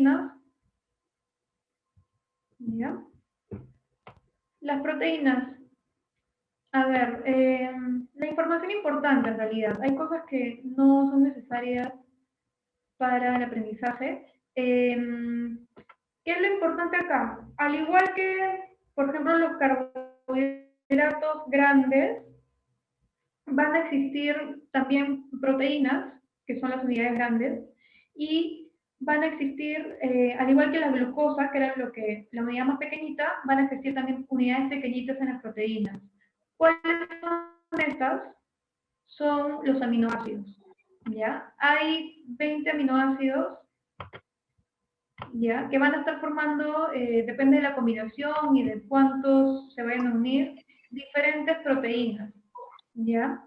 proteínas, ¿ya? Las proteínas, a ver, la información importante en realidad, hay cosas que no son necesarias para el aprendizaje. ¿Qué es lo importante acá? Al igual que, por ejemplo, los carbohidratos grandes, van a existir también proteínas, que son las unidades grandes, y van a existir, al igual que la glucosa, que era la unidad más pequeñita, van a existir también unidades pequeñitas en las proteínas. ¿Cuáles son estas? Son los aminoácidos, ¿ya? Hay 20 aminoácidos, ¿ya? Que van a estar formando, depende de la combinación y de cuántos se vayan a unir, diferentes proteínas, ¿ya?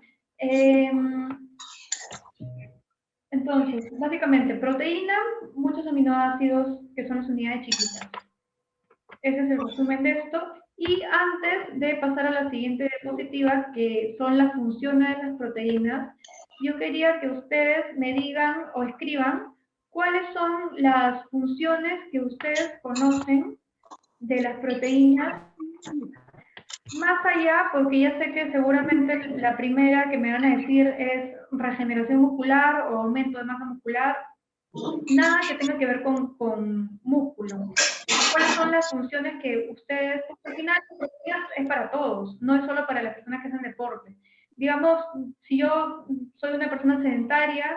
Entonces, básicamente, proteína, muchos aminoácidos que son las unidades chiquitas. Ese es el resumen de esto. Y antes de pasar a la siguiente diapositiva, que son las funciones de las proteínas, yo quería que ustedes me digan o escriban cuáles son las funciones que ustedes conocen de las proteínas. Más allá, porque ya sé que seguramente la primera que me van a decir es regeneración muscular o aumento de masa muscular, nada que tenga que ver con músculo. ¿Cuáles son las funciones que ustedes, al final, es para todos, no es solo para las personas que hacen deporte? Digamos, si yo soy una persona sedentaria,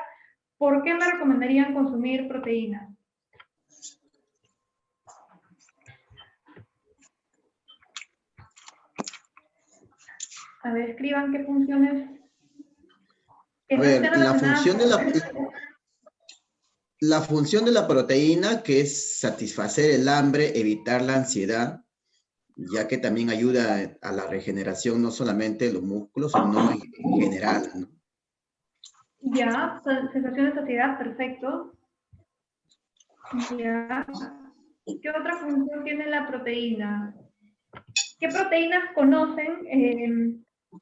¿por qué me recomendarían consumir proteínas? A ver, escriban qué funciones. A ver, la función de la proteína, que es satisfacer el hambre, evitar la ansiedad, ya que también ayuda a la regeneración, no solamente de los músculos, sino en general, ¿no? Ya, sensación de saciedad, perfecto. Ya. ¿Qué otra función tiene la proteína? ¿Qué proteínas conocen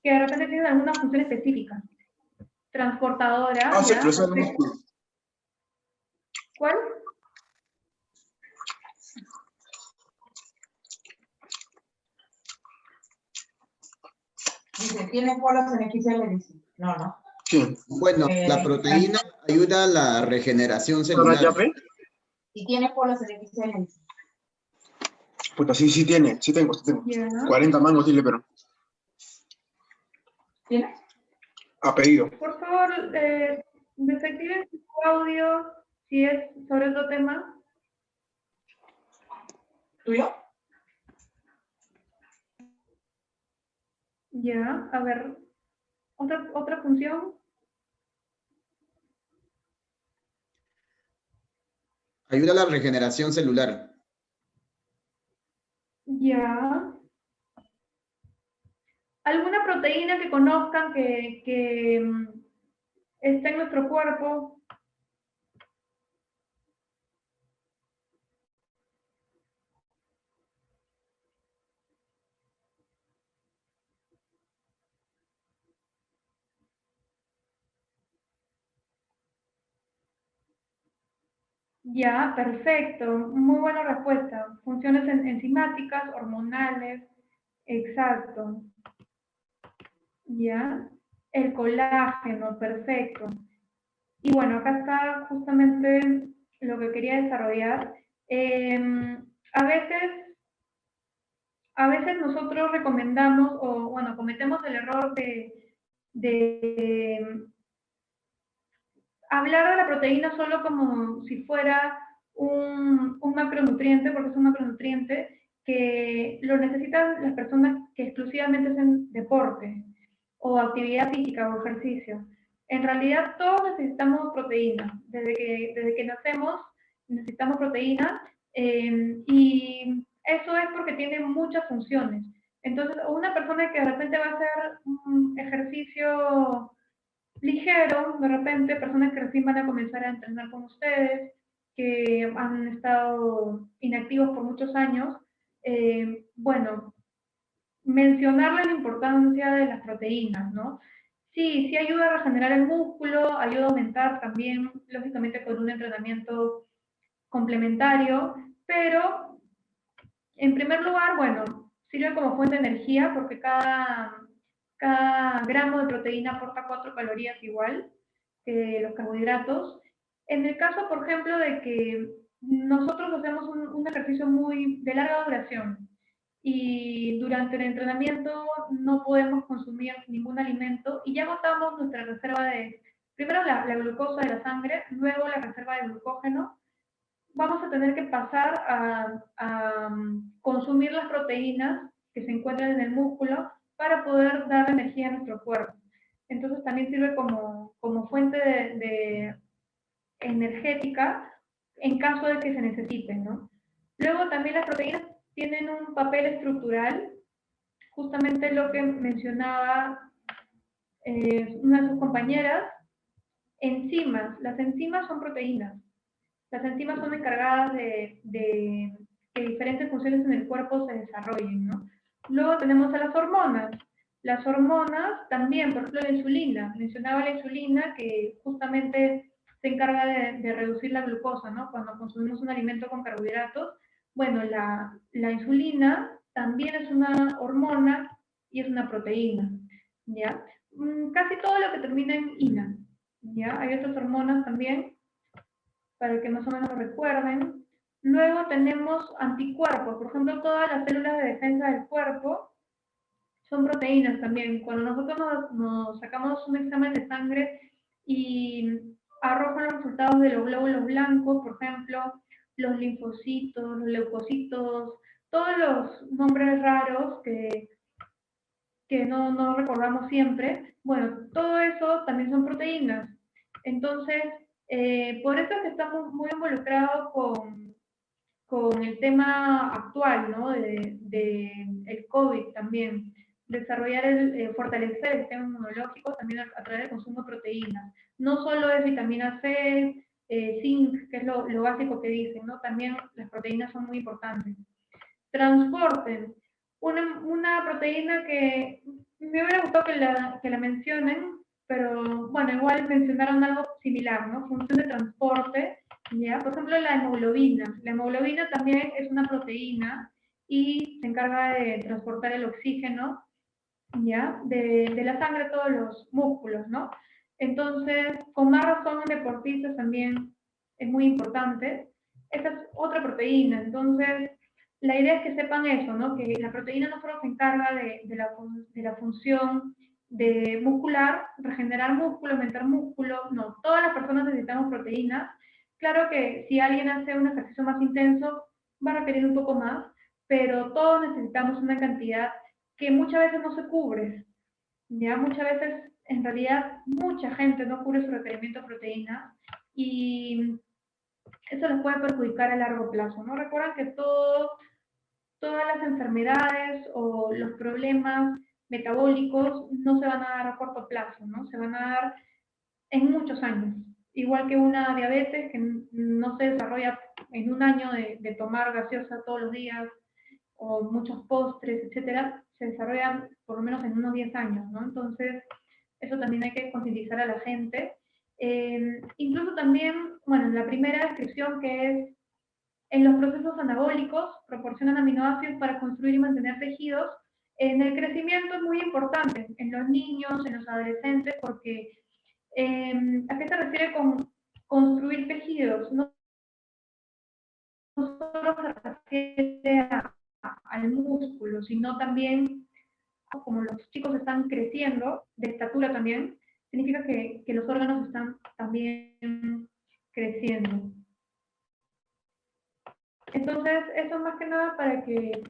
que de repente tienen alguna función específica? Transportadora. Hace ¿ya? crecer el músculo. ¿Cuál? Dice, ¿tiene polos en XL? Dice, no. Sí. Bueno, la proteína ayuda a la regeneración celular. ¿Y tiene polos en XL? Dice. Puta, sí tiene, sí tengo. Yeah. 40 mangos, dile, pero. ¿Tiene? A pedido. Por favor, desactiven su audio si es sobre otro tema. ¿Tuyo? Ya, a ver, otra función. Ayuda a la regeneración celular. Ya. ¿Alguna proteína que conozcan que está en nuestro cuerpo? Ya, perfecto. Muy buena respuesta. Funciones enzimáticas, hormonales. Exacto. Ya. El colágeno, perfecto. Y bueno, acá está justamente lo que quería desarrollar. A veces nosotros recomendamos, o bueno, cometemos el error de hablar de la proteína solo como si fuera un macronutriente, porque es un macronutriente que lo necesitan las personas que exclusivamente hacen deporte o actividad física o ejercicio. En realidad todos necesitamos proteína. Desde que nacemos necesitamos proteína y eso es porque tiene muchas funciones. Entonces, una persona que de repente va a hacer un ejercicio ligero, de repente, personas que recién van a comenzar a entrenar con ustedes, que han estado inactivos por muchos años, bueno, mencionarle la importancia de las proteínas, ¿no? Sí, sí ayuda a regenerar el músculo, ayuda a aumentar también, lógicamente, con un entrenamiento complementario, pero en primer lugar, bueno, sirve como fuente de energía porque cada gramo de proteína aporta 4 calorías igual que los carbohidratos. En el caso, por ejemplo, de que nosotros hacemos un ejercicio muy de larga duración y durante el entrenamiento no podemos consumir ningún alimento y ya agotamos nuestra reserva de, primero la glucosa de la sangre, luego la reserva de glucógeno, vamos a tener que pasar a consumir las proteínas que se encuentran en el músculo para poder dar energía a nuestro cuerpo. Entonces también sirve como fuente de energética en caso de que se necesiten, ¿no? Luego también las proteínas tienen un papel estructural, justamente lo que mencionaba una de sus compañeras, enzimas. Las enzimas son proteínas. Las enzimas son encargadas de que diferentes funciones en el cuerpo se desarrollen, ¿no? Luego tenemos a las hormonas. Las hormonas también, por ejemplo, la insulina. Mencionaba la insulina que justamente se encarga de reducir la glucosa, ¿no? Cuando consumimos un alimento con carbohidratos. Bueno, la insulina también es una hormona y es una proteína, ¿ya? Casi todo lo que termina en ina, ¿ya? Hay otras hormonas también, para que más o menos lo recuerden. Luego tenemos anticuerpos, por ejemplo, todas las células de defensa del cuerpo son proteínas también. Cuando nosotros nos sacamos un examen de sangre y arrojan los resultados de los glóbulos blancos, por ejemplo, los linfocitos, los leucocitos, todos los nombres raros que no recordamos siempre, bueno, todo eso también son proteínas. Entonces, por eso es que estamos muy involucrados con el tema actual, ¿no? De el COVID también. Desarrollar, fortalecer el sistema inmunológico también a través del consumo de proteínas. No solo es vitamina C, zinc, que es lo básico que dicen, ¿no? También las proteínas son muy importantes. Transporte. Una proteína que me hubiera gustado que la mencionen, pero bueno, igual mencionaron algo similar, ¿no? Función de transporte, ¿ya? Por ejemplo, la hemoglobina. La hemoglobina también es una proteína y se encarga de transportar el oxígeno, ¿ya? De la sangre a todos los músculos, ¿no? Entonces, con más razón en deportistas también es muy importante. Esa es otra proteína, entonces la idea es que sepan eso, ¿no? Que la proteína no solo se encarga de la función de muscular, regenerar músculo, aumentar músculo, no, todas las personas necesitamos proteínas. Claro que si alguien hace un ejercicio más intenso, va a requerir un poco más, pero todos necesitamos una cantidad que muchas veces no se cubre. Ya muchas veces, en realidad, mucha gente no cubre su requerimiento de proteínas y eso les puede perjudicar a largo plazo, ¿no? Recuerden que todas las enfermedades o los problemas metabólicos no se van a dar a corto plazo, ¿no? Se van a dar en muchos años. Igual que una diabetes que no se desarrolla en un año de tomar gaseosa todos los días o muchos postres, etcétera, se desarrollan por lo menos en unos 10 años, ¿no? Entonces, eso también hay que concientizar a la gente. Incluso también, bueno, en la primera descripción que es en los procesos anabólicos, proporcionan aminoácidos para construir y mantener tejidos. En el crecimiento es muy importante, en los niños, en los adolescentes, porque ¿a qué se refiere con construir tejidos? No solo se refiere al músculo, sino también, como los chicos están creciendo, de estatura también, significa que los órganos están también creciendo. Entonces, eso más que nada para que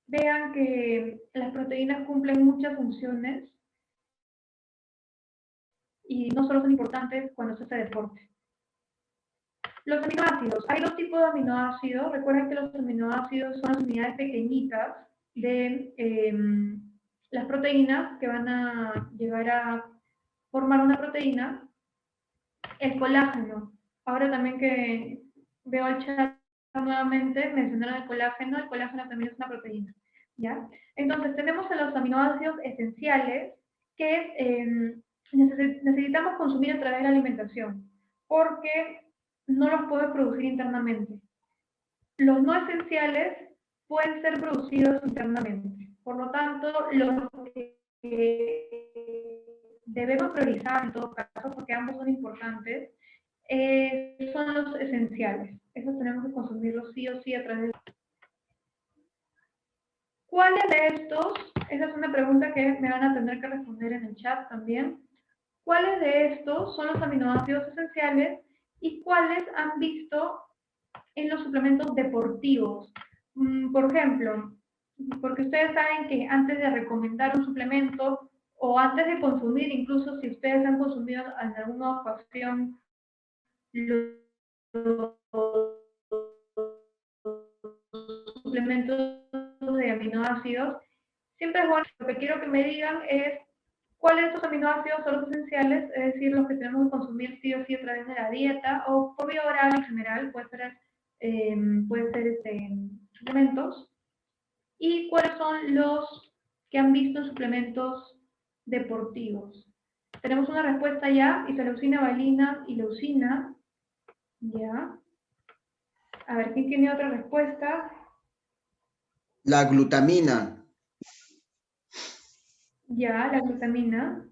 vean que las proteínas cumplen muchas funciones y no solo son importantes cuando se hace deporte. Los aminoácidos. Hay dos tipos de aminoácidos. Recuerden que los aminoácidos son las unidades pequeñitas de las proteínas que van a llegar a formar una proteína. El colágeno. Ahora también que veo el chat nuevamente, mencionaron el colágeno también es una proteína, ¿ya? Entonces, tenemos a los aminoácidos esenciales que necesitamos consumir a través de la alimentación, porque no los puede producir internamente. Los no esenciales pueden ser producidos internamente. Por lo tanto, los que debemos priorizar en todo caso, porque ambos son importantes, son los esenciales. Esos tenemos que consumirlos sí o sí a través de... ¿Cuáles de estos? Esa es una pregunta que me van a tener que responder en el chat también. ¿Cuáles de estos son los aminoácidos esenciales y cuáles han visto en los suplementos deportivos? Por ejemplo, porque ustedes saben que antes de recomendar un suplemento o antes de consumir, incluso si ustedes han consumido en alguna ocasión los suplementos de aminoácidos, siempre es bueno, lo que quiero que me digan es cuáles de estos aminoácidos son los esenciales, es decir, los que tenemos que consumir sí o sí a través de la dieta o por vía oral en general, puede ser suplementos, y cuáles son los que han visto en suplementos deportivos. Tenemos una respuesta ya, isoleucina, valina y leucina. Ya. A ver, ¿quién tiene otra respuesta? La glutamina. Ya, la glutamina.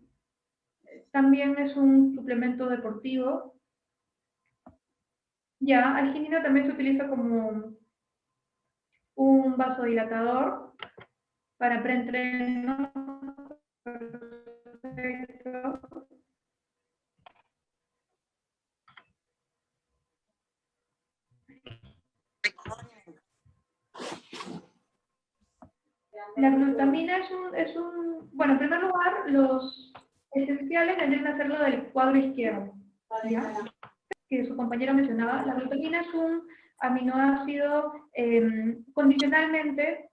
También es un suplemento deportivo. Ya, arginina también se utiliza como un vasodilatador para preentreno. Perfecto. La glutamina bueno, en primer lugar, los esenciales deberían hacerlo del cuadro izquierdo, ¿ya? Que su compañero mencionaba. La glutamina es un aminoácido condicionalmente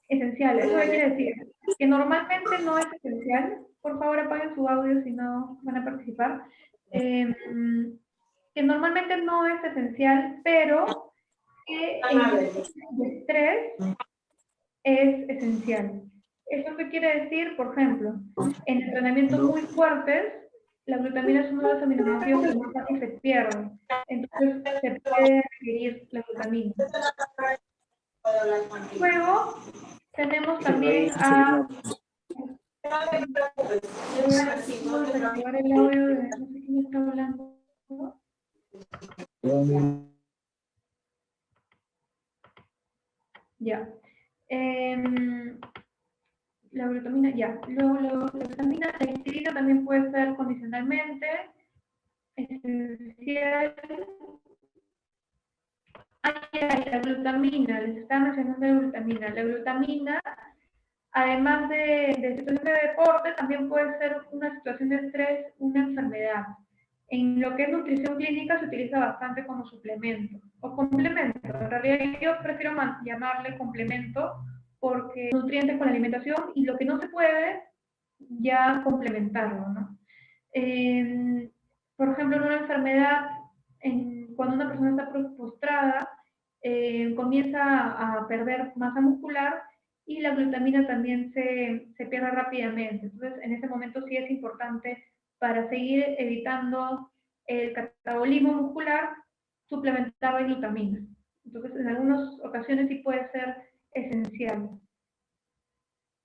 esencial. ¿Eso qué quiere decir? Que normalmente no es esencial. Por favor, apaguen su audio si no van a participar. Que normalmente no es esencial, pero que en el estrés es esencial. ¿Eso qué quiere decir? Por ejemplo, en entrenamientos muy fuertes, la glutamina es uno de los aminoácidos que más fácil se pierde. Entonces, se puede requerir la glutamina. Luego, tenemos también a... Voy a desactivar el audio de... No sé quién está hablando. Ya. La glutamina, ya. Luego, la glutamina, la histamina también puede ser condicionalmente esencial. La glutamina, les estaba mencionando la glutamina. La glutamina, además de situación de deporte, también puede ser una situación de estrés, una enfermedad. En lo que es nutrición clínica se utiliza bastante como suplemento o complemento. En realidad yo prefiero llamarle complemento porque nutrientes con la alimentación y lo que no se puede ya complementarlo, ¿no? Por ejemplo, en una enfermedad, cuando una persona está postrada, comienza a perder masa muscular y la glutamina también se pierde rápidamente. Entonces, en ese momento sí es importante para seguir evitando el catabolismo muscular, suplementar de glutamina. Entonces, en algunas ocasiones sí puede ser esencial.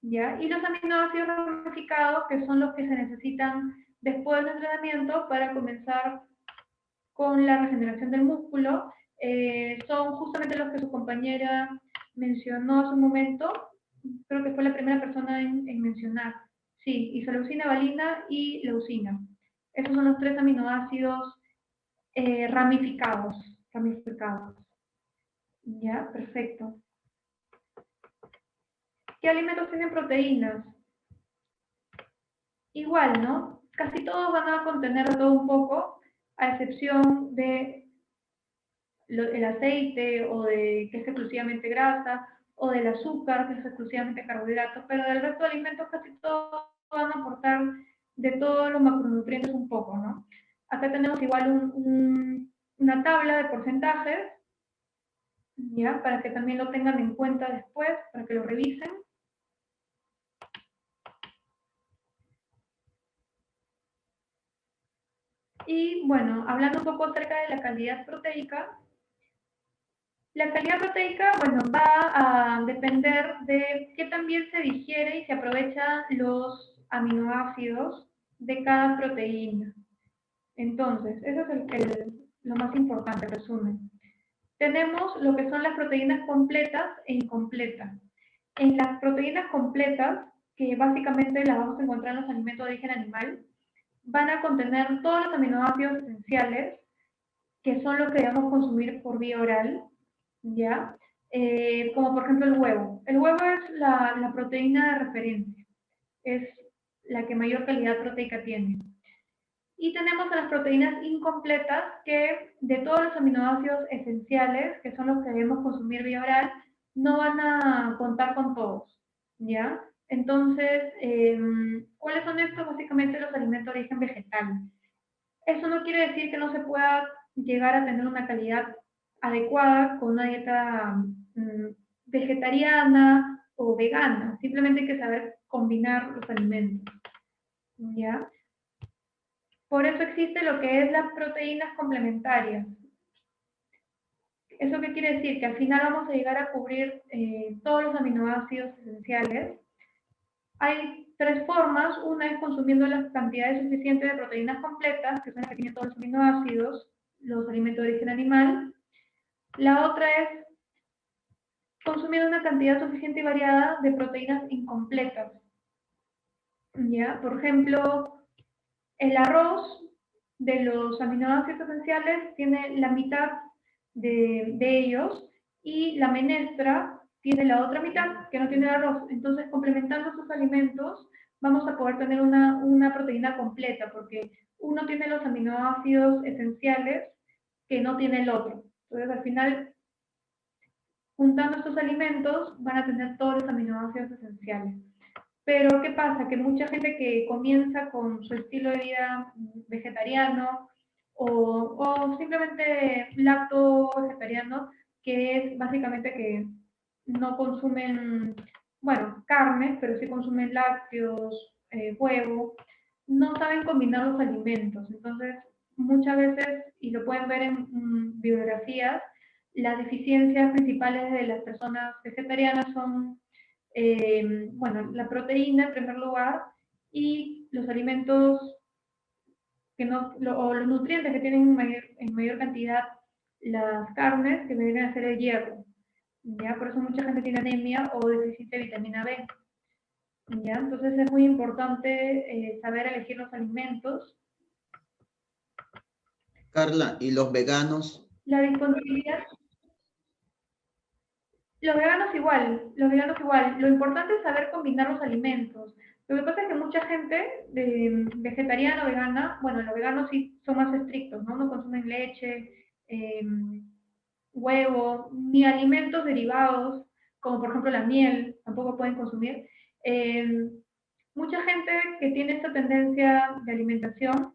¿Ya? Y los aminoácidos ramificados, que son los que se necesitan después del entrenamiento para comenzar con la regeneración del músculo, son justamente los que su compañera mencionó hace un momento, creo que fue la primera persona en mencionar. Sí, isoleucina, valina y leucina. Esos son los 3 aminoácidos ramificados. ¿Ya? Perfecto. ¿Qué alimentos tienen proteínas? Igual, ¿no? Casi todos van a contener todo un poco, a excepción de el aceite o de que es exclusivamente grasa o del azúcar que es exclusivamente carbohidratos, pero del resto de alimentos casi todos van a aportar de todos los macronutrientes un poco, ¿no? Acá tenemos igual una tabla de porcentajes, ¿ya? Para que también lo tengan en cuenta después, para que lo revisen. Y bueno, hablando un poco acerca de la calidad proteica, la calidad proteica, bueno, va a depender de qué tan bien se digiere y se aprovechan los aminoácidos de cada proteína. Entonces, eso es lo más importante, resumen. Tenemos lo que son las proteínas completas e incompletas. En las proteínas completas, que básicamente las vamos a encontrar en los alimentos de origen animal, van a contener todos los aminoácidos esenciales, que son los que debemos consumir por vía oral, ¿ya? Como por ejemplo el huevo. El huevo es la proteína de referencia, es la que mayor calidad proteica tiene. Y tenemos a las proteínas incompletas, que de todos los aminoácidos esenciales, que son los que debemos consumir vía oral, no van a contar con todos, ¿ya? Entonces, ¿cuáles son estos? Básicamente los alimentos de origen vegetal. Eso no quiere decir que no se pueda llegar a tener una calidad adecuada con una dieta vegetariana o vegana. Simplemente hay que saber combinar los alimentos, ¿ya? Por eso existe lo que es las proteínas complementarias. ¿Eso qué quiere decir? Que al final vamos a llegar a cubrir todos los aminoácidos esenciales. Hay tres formas. Una es consumiendo las cantidades suficientes de proteínas completas, que son las que tienen todos los aminoácidos, los alimentos de origen animal. La otra es consumiendo una cantidad suficiente y variada de proteínas incompletas. ¿Ya? Por ejemplo, el arroz, de los aminoácidos esenciales, tiene la mitad de ellos, y la menestra tiene la otra mitad, que no tiene el arroz. Entonces, complementando esos alimentos, vamos a poder tener una proteína completa, porque uno tiene los aminoácidos esenciales que no tiene el otro. Entonces, al final, juntando estos alimentos, van a tener todos los aminoácidos esenciales. Pero, ¿qué pasa? Que mucha gente que comienza con su estilo de vida vegetariano o simplemente lacto-vegetariano, que es básicamente que no consumen, bueno, carne, pero sí consumen lácteos, huevo, no saben combinar los alimentos. Entonces, muchas veces, y lo pueden ver en bibliografías, las deficiencias principales de las personas vegetarianas son bueno, la proteína en primer lugar, y los alimentos que no, o los nutrientes que tienen en mayor cantidad las carnes, que deberían ser el hierro. ¿Ya? Por eso mucha gente tiene anemia o déficit de vitamina B. ¿Ya? Entonces es muy importante saber elegir los alimentos. Carla, ¿y los veganos? La disponibilidad. Los veganos igual, los veganos igual. Lo importante es saber combinar los alimentos. Lo que pasa es que mucha gente vegetariana o vegana, bueno, los veganos sí son más estrictos, ¿no? No consumen leche, huevo, ni alimentos derivados, como por ejemplo la miel, tampoco pueden consumir. Mucha gente que tiene esta tendencia de alimentación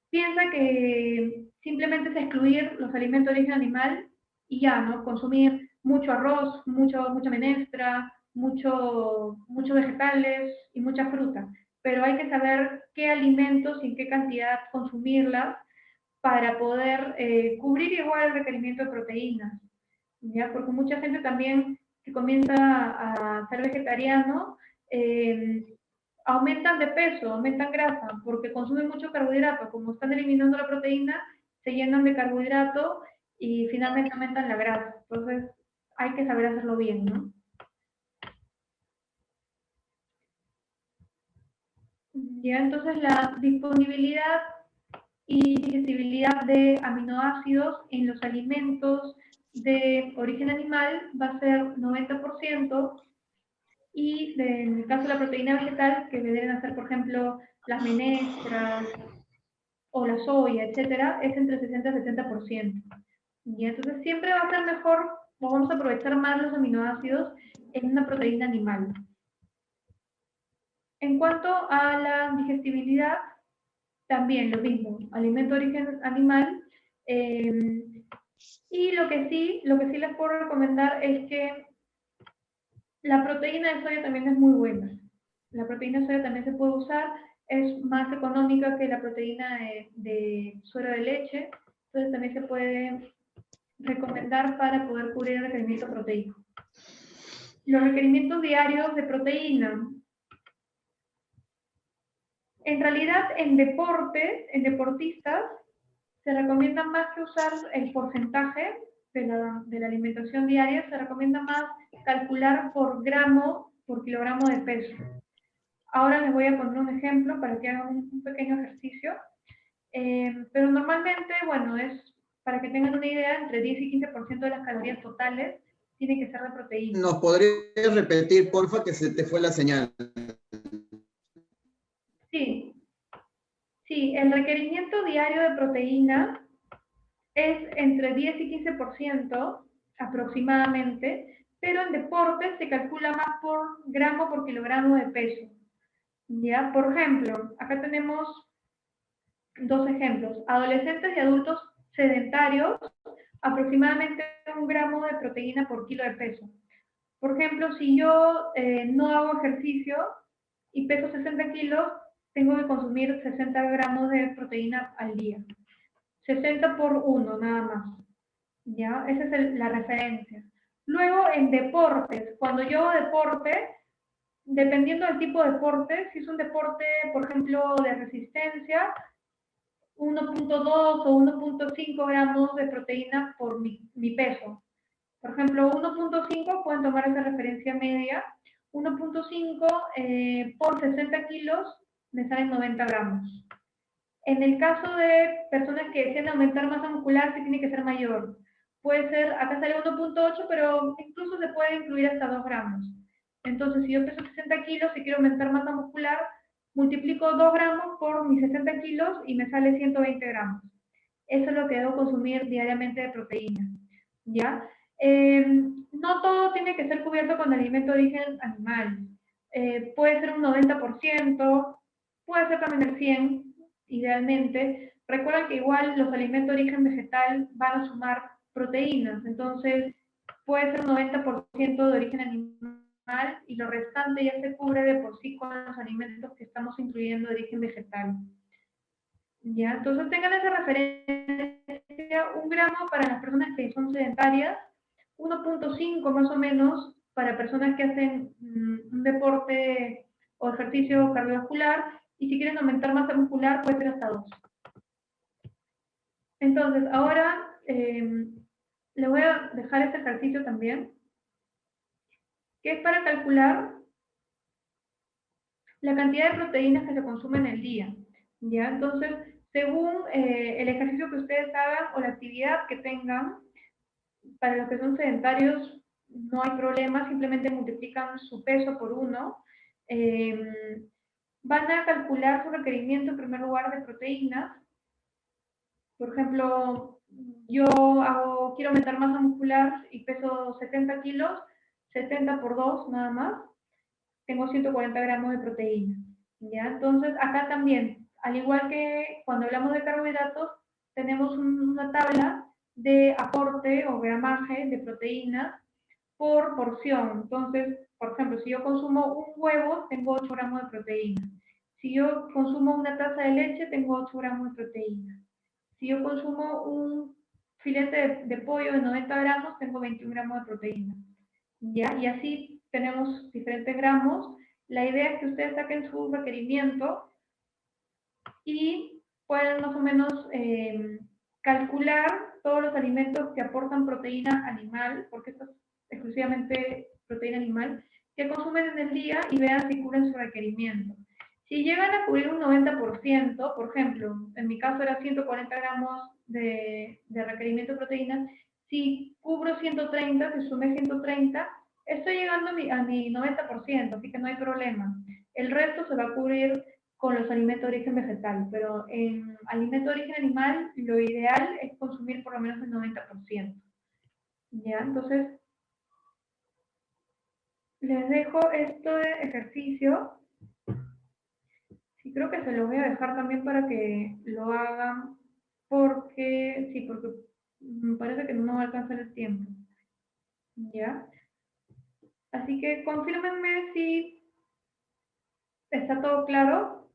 piensa que simplemente es excluir los alimentos de origen animal y ya, ¿no? Consumir mucho arroz, mucha menestra, muchos vegetales y mucha fruta. Pero hay que saber qué alimentos y en qué cantidad consumirlas para poder cubrir igual el requerimiento de proteínas, ¿ya? Porque mucha gente también que comienza a ser vegetariano, aumentan de peso, aumentan grasa, porque consumen mucho carbohidrato. Como están eliminando la proteína, se llenan de carbohidrato y finalmente aumentan la grasa. Entonces, hay que saber hacerlo bien, ¿no? Ya, entonces la disponibilidad y digestibilidad de aminoácidos en los alimentos de origen animal va a ser 90%, y en el caso de la proteína vegetal, que deben ser, por ejemplo, las menestras o la soya, etcétera, es entre 60 y 70%. Y entonces siempre va a ser mejor, o vamos a aprovechar más los aminoácidos en una proteína animal. En cuanto a la digestibilidad, también lo mismo, alimento de origen animal. Y lo que sí les puedo recomendar es que la proteína de soya también es muy buena. La proteína de soya también se puede usar es más económica que la proteína de suero de leche, entonces también se puede recomendar para poder cubrir el requerimiento proteico. Los requerimientos diarios de proteína. En realidad, en deportistas, se recomienda más que usar el porcentaje de la alimentación diaria, se recomienda más calcular por gramo por kilogramo de peso. Ahora les voy a poner un ejemplo para que hagan un pequeño ejercicio. Pero normalmente, bueno, es para que tengan una idea, entre 10 y 15% de las calorías totales tienen que ser de proteína. ¿Nos podrías repetir, porfa, que se te fue la señal? Sí, sí, el requerimiento diario de proteína es entre 10 y 15% aproximadamente, pero en deportes se calcula más por gramo por kilogramo de peso. ¿Ya? Por ejemplo, acá tenemos dos ejemplos. Adolescentes y adultos sedentarios, aproximadamente 1 gramo de proteína por kilo de peso. Por ejemplo, si yo no hago ejercicio y peso 60 kilos, tengo que consumir 60 gramos de proteína al día. 60 por 1, nada más. ¿Ya? Esa es la referencia. Luego, en deportes, cuando yo hago deporte, dependiendo del tipo de deporte, si es un deporte, por ejemplo, de resistencia, 1.2 o 1.5 gramos de proteína por mi peso. Por ejemplo, 1.5 pueden tomar esa referencia media. 1.5 por 60 kilos me salen 90 gramos. En el caso de personas que desean aumentar masa muscular, sí tiene que ser mayor. Puede ser, acá sale 1.8, pero incluso se puede incluir hasta 2 gramos. Entonces, si yo peso 60 kilos y quiero aumentar masa muscular, multiplico 2 gramos por mis 60 kilos y me sale 120 gramos. Eso es lo que debo consumir diariamente de proteína. ¿Ya? No todo tiene que ser cubierto con alimento de origen animal. Puede ser un 90%, puede ser también el 100%, idealmente. Recuerden que igual los alimentos de origen vegetal van a sumar proteínas, entonces puede ser un 90% de origen animal y lo restante ya se cubre de por sí con los alimentos que estamos incluyendo de origen vegetal. ¿Ya? Entonces tengan esa referencia, 1 gramo para las personas que son sedentarias, 1.5 más o menos para personas que hacen un deporte o ejercicio cardiovascular, y si quieren aumentar masa muscular puede ser hasta 2. Entonces, ahora les voy a dejar este ejercicio también, que es para calcular la cantidad de proteínas que se consumen en el día. ¿Ya? Entonces, según el ejercicio que ustedes hagan o la actividad que tengan, para los que son sedentarios no hay problema, simplemente multiplican su peso por 1. Van a calcular su requerimiento en primer lugar de proteínas. Por ejemplo, yo quiero aumentar masa muscular y peso 70 kilos, 70 por 2 nada más, tengo 140 gramos de proteína. ¿Ya? Entonces, acá también, al igual que cuando hablamos de carbohidratos, tenemos una tabla de aporte o gramaje de proteínas por porción. Entonces, por ejemplo, si yo consumo un huevo, tengo 8 gramos de proteína. Si yo consumo una taza de leche, tengo 8 gramos de proteína. Si yo consumo un filete de pollo de 90 gramos, tengo 21 gramos de proteína. ¿Ya? Y así tenemos diferentes gramos. La idea es que ustedes saquen su requerimiento y puedan más o menos calcular todos los alimentos que aportan proteína animal, porque esto es exclusivamente proteína animal, que consumen en el día y vean si cubren su requerimiento. Si llegan a cubrir un 90%, por ejemplo, en mi caso era 140 gramos de requerimiento de proteína, si cubro 130, si sumé 130, estoy llegando a mi 90%, así que no hay problema. El resto se va a cubrir con los alimentos de origen vegetal, pero en alimentos de origen animal lo ideal es consumir por lo menos el 90%. ¿Ya? Entonces, les dejo este ejercicio. Sí, creo que se lo voy a dejar también para que lo hagan, porque me parece que no me va a alcanzar el tiempo. ¿Ya? Así que confírmenme si está todo claro.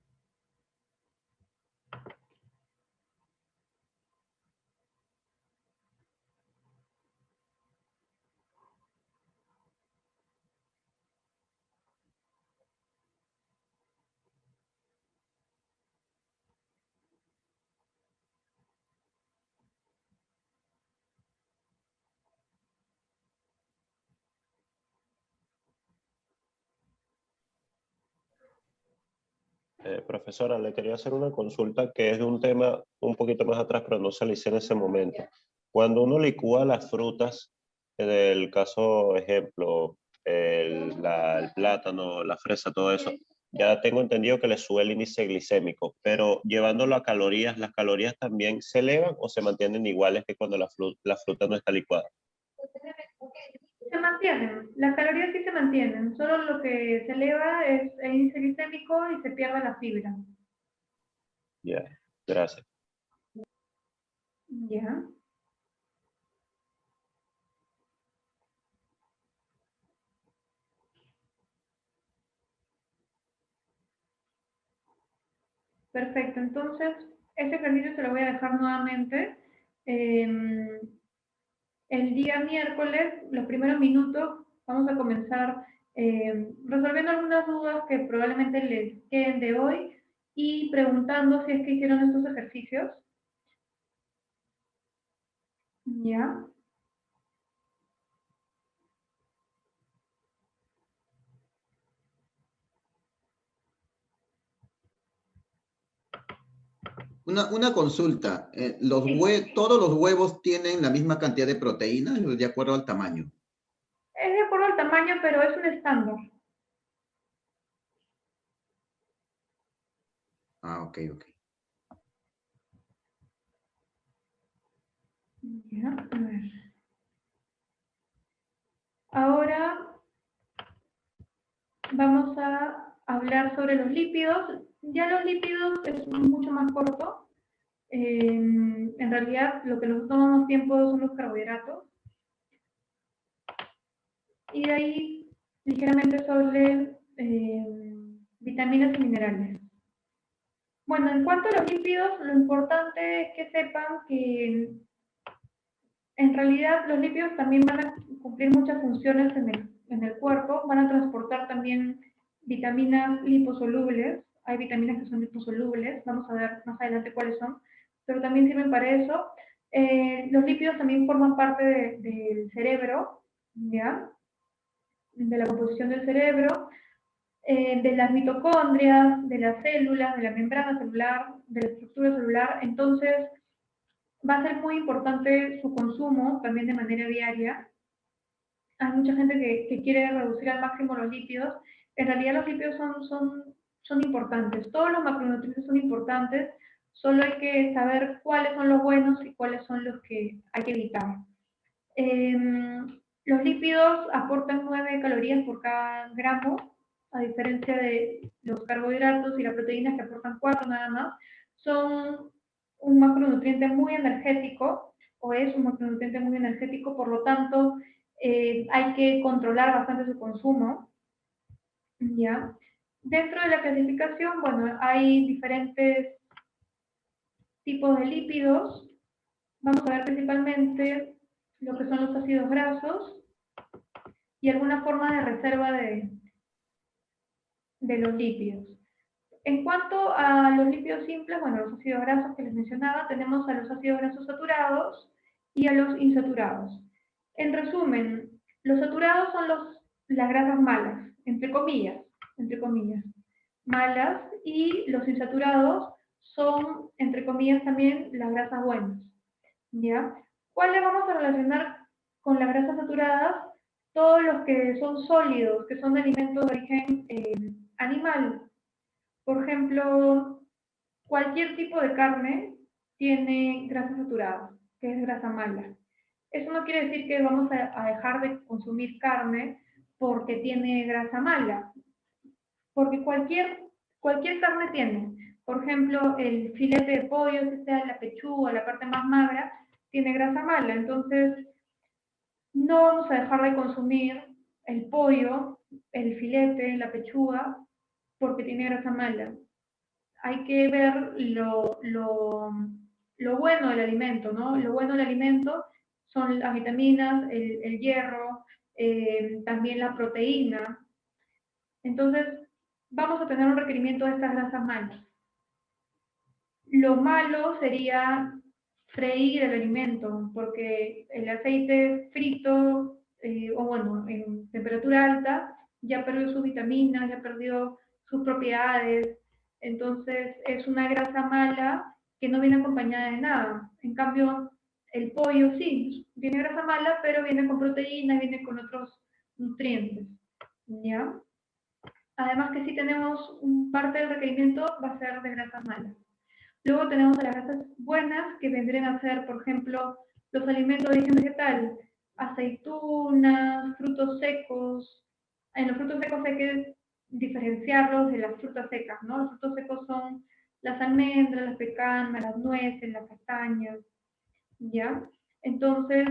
Profesora, le quería hacer una consulta que es de un tema un poquito más atrás, pero no se le hice en ese momento. Cuando uno licúa las frutas, en el caso, ejemplo, el plátano, la fresa, todo eso, ya tengo entendido que le sube el índice glicémico, pero llevándolo a calorías, ¿las calorías también se elevan o se mantienen iguales que cuando la fruta no está licuada? Se mantienen, las calorías sí se mantienen, solo lo que se eleva es el índice glicémico y se pierde la fibra. Ya, gracias. Ya. Perfecto, entonces este ejercicio se lo voy a dejar nuevamente. El día miércoles, los primeros minutos, vamos a comenzar resolviendo algunas dudas que probablemente les queden de hoy y preguntando si es que hicieron estos ejercicios. ¿Ya? Una consulta. Sí. ¿Todos los huevos tienen la misma cantidad de proteína de acuerdo al tamaño? Es de acuerdo al tamaño, pero es un estándar. Ah, ok, ok. Ya, a ver. Ahora vamos a hablar sobre los lípidos. Ya los lípidos es mucho más corto. En realidad, lo que nos toma más tiempo son los carbohidratos. Y de ahí, ligeramente sobre vitaminas y minerales. Bueno, en cuanto a los lípidos, lo importante es que sepan que en realidad los lípidos también van a cumplir muchas funciones en el cuerpo, van a transportar también vitaminas liposolubles, hay vitaminas que son liposolubles, vamos a ver más adelante cuáles son, pero también sirven para eso. Los lípidos también forman parte del cerebro, ¿ya? De la composición del cerebro, de las mitocondrias, de las células, de la membrana celular, de la estructura celular. Entonces, va a ser muy importante su consumo también de manera diaria. Hay mucha gente que quiere reducir al máximo los lípidos. En realidad los lípidos son importantes. Todos los macronutrientes son importantes. Solo hay que saber cuáles son los buenos y cuáles son los que hay que evitar. Los lípidos aportan 9 calorías por cada gramo, a diferencia de los carbohidratos y las proteínas que aportan 4 nada más. Son un macronutriente muy energético, o es un macronutriente muy energético, por lo tanto, hay que controlar bastante su consumo, ¿ya? Dentro de la clasificación, bueno, hay diferentes tipos de lípidos. Vamos a ver principalmente lo que son los ácidos grasos y alguna forma de reserva de los lípidos. En cuanto a los lípidos simples, bueno, los ácidos grasos que les mencionaba, tenemos a los ácidos grasos saturados y a los insaturados. En resumen, los saturados son las grasas malas, entre comillas, malas, y los insaturados son, entre comillas, también las grasas buenas, ¿ya? ¿Cuáles vamos a relacionar con las grasas saturadas? Todos los que son sólidos, que son de alimentos de origen animal. Por ejemplo, cualquier tipo de carne tiene grasa saturada, que es grasa mala. Eso no quiere decir que vamos a dejar de consumir carne porque tiene grasa mala, porque cualquier carne tiene. Por ejemplo, el filete de pollo, que sea la pechuga, la parte más magra, tiene grasa mala. Entonces, no vamos a dejar de consumir el pollo, el filete, la pechuga, porque tiene grasa mala. Hay que ver lo bueno del alimento, ¿no? Lo bueno del alimento son las vitaminas, el hierro, también la proteína. Entonces, vamos a tener un requerimiento de estas grasas malas. Lo malo sería freír el alimento, porque el aceite frito, o bueno, en temperatura alta, ya perdió sus vitaminas, ya perdió sus propiedades. Entonces, es una grasa mala que no viene acompañada de nada. En cambio, el pollo sí, viene grasa mala, pero viene con proteína, viene con otros nutrientes, ¿ya? Además que si tenemos parte del requerimiento va a ser de grasas malas. Luego tenemos las grasas buenas, que vendrían a ser, por ejemplo, los alimentos de origen vegetal, aceitunas, frutos secos. En los frutos secos hay que diferenciarlos de las frutas secas, ¿no? Los frutos secos son las almendras, las pecanas, las nueces, las castañas, ¿ya? Entonces,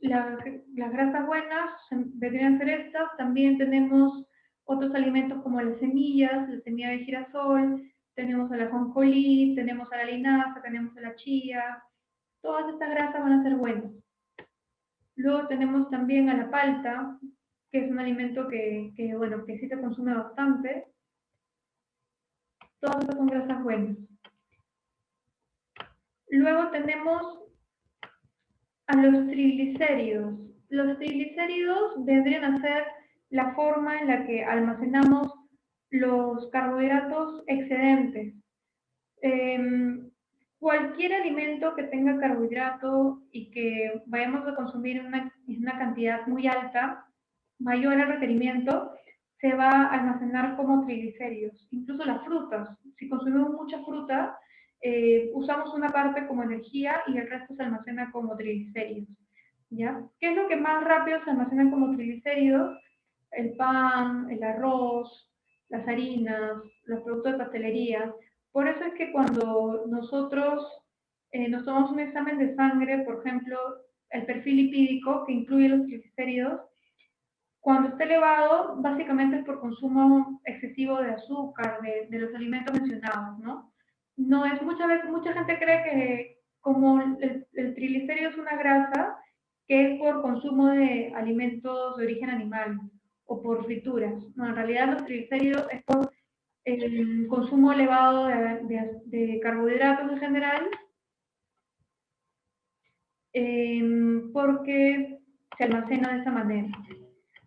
las grasas buenas vendrían a ser estas. También tenemos otros alimentos como las semillas, la semilla de girasol, tenemos a la ajonjolí, tenemos a la linaza, tenemos a la chía. Todas estas grasas van a ser buenas. Luego tenemos también a la palta, que es un alimento bueno, que sí se consume bastante. Todas estas son grasas buenas. Luego tenemos a los triglicéridos. Los triglicéridos vendrían a ser la forma en la que almacenamos los carbohidratos excedentes. Cualquier alimento que tenga carbohidrato y que vayamos a consumir en una cantidad muy alta, mayor al requerimiento, se va a almacenar como triglicéridos. Incluso las frutas. Si consumimos mucha fruta, usamos una parte como energía y el resto se almacena como triglicéridos, ¿ya? ¿Qué es lo que más rápido se almacena como triglicéridos? El pan, el arroz, las harinas, los productos de pastelería. Por eso es que cuando nosotros nos tomamos un examen de sangre, por ejemplo, el perfil lipídico, que incluye los triglicéridos, cuando está elevado, básicamente es por consumo excesivo de azúcar, de los alimentos mencionados, ¿no? No es mucha gente cree que como el triglicérido es una grasa, que es por consumo de alimentos de origen animal o por frituras. No, en realidad los triglicéridos es por el consumo elevado de carbohidratos en general, porque se almacena de esa manera.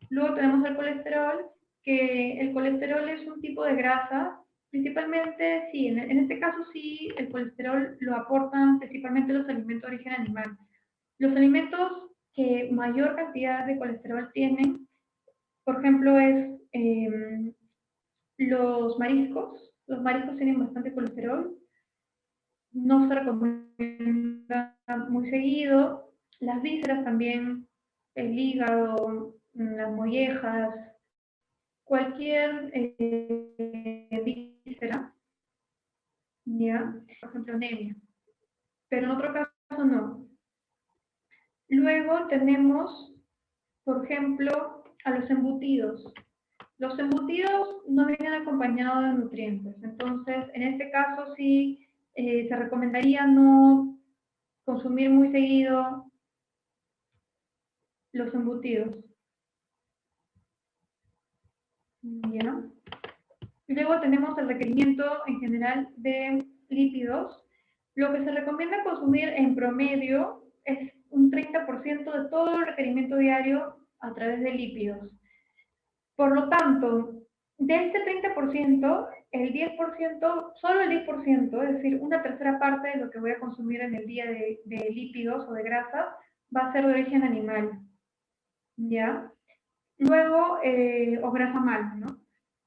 Luego tenemos el colesterol, que el colesterol es un tipo de grasa, principalmente, sí, en este caso sí, el colesterol lo aportan principalmente los alimentos de origen animal. Los alimentos que mayor cantidad de colesterol tienen, por ejemplo, es los mariscos. Los mariscos tienen bastante colesterol, no se recomienda muy seguido. Las vísceras también, el hígado, las mollejas, cualquier víscera, ¿ya? Por ejemplo, anemia. Pero en otro caso no. Luego tenemos, por ejemplo, a los embutidos. Los embutidos no vienen acompañados de nutrientes. Entonces, en este caso sí se recomendaría no consumir muy seguido los embutidos. ¿Ya? Luego tenemos el requerimiento en general de lípidos. Lo que se recomienda consumir en promedio es un 30% de todo el requerimiento diario a través de lípidos. Por lo tanto, de este 30%, el 10%, solo el 10%, es decir, una tercera parte de lo que voy a consumir en el día de lípidos o de grasas, va a ser de origen animal, ¿ya? Luego, o grasa mala, ¿no?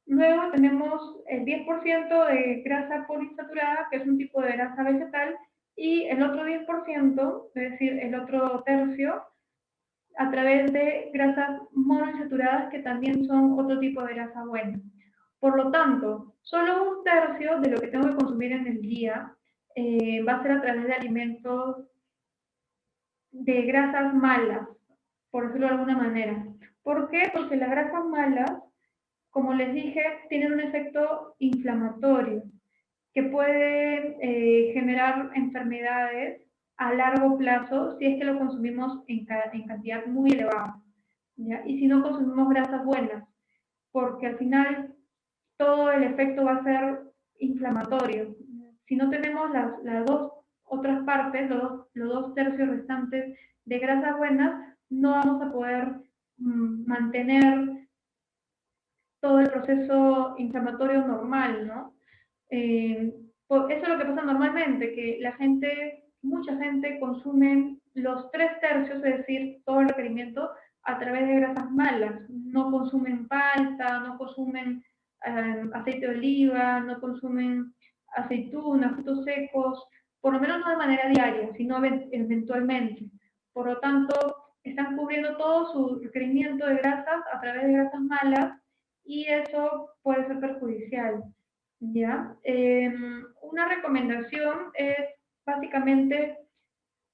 Luego tenemos el 10% de grasa poliinsaturada, que es un tipo de grasa vegetal, y el otro 10%, es decir, el otro tercio, a través de grasas monoinsaturadas, que también son otro tipo de grasa buena. Por lo tanto, solo un tercio de lo que tengo que consumir en el día va a ser a través de alimentos de grasas malas, por decirlo de alguna manera. ¿Por qué? Porque las grasas malas, como les dije, tienen un efecto inflamatorio que puede generar enfermedades a largo plazo si es que lo consumimos en cantidad muy elevada, ¿ya? Y si no consumimos grasas buenas, porque al final todo el efecto va a ser inflamatorio. Si no tenemos las dos otras partes, los dos tercios restantes de grasas buenas, no vamos a poder mantener todo el proceso inflamatorio normal, ¿no? Eso es lo que pasa normalmente, que la gente, mucha gente consume los 3/3, es decir, todo el requerimiento a través de grasas malas. No consumen palta, no consumen aceite de oliva, no consumen aceitunas, frutos secos, por lo menos no de manera diaria, sino eventualmente. Por lo tanto, están cubriendo todo su requerimiento de grasas a través de grasas malas y eso puede ser perjudicial. ¿Ya? Una recomendación es básicamente,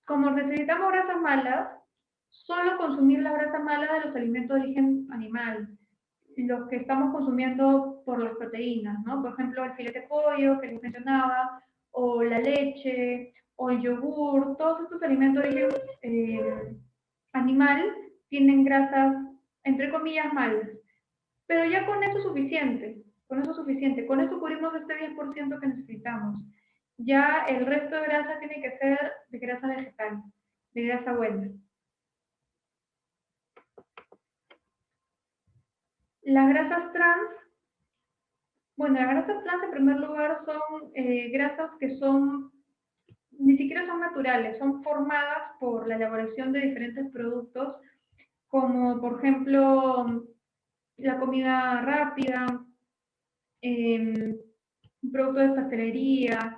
como necesitamos grasas malas, solo consumir las grasas malas de los alimentos de origen animal, los que estamos consumiendo por las proteínas, ¿no? Por ejemplo, el filete de pollo que les mencionaba, o la leche, o el yogur, todos estos alimentos de origen animal tienen grasas, entre comillas, malas. Pero ya con eso es suficiente, con eso es suficiente. Con eso cubrimos este 10% que necesitamos. Ya el resto de grasa tiene que ser de grasa vegetal, de grasa buena. Las grasas trans, bueno, las grasas trans en primer lugar son grasas que son, ni siquiera son naturales, son formadas por la elaboración de diferentes productos, como por ejemplo la comida rápida, productos de pastelería,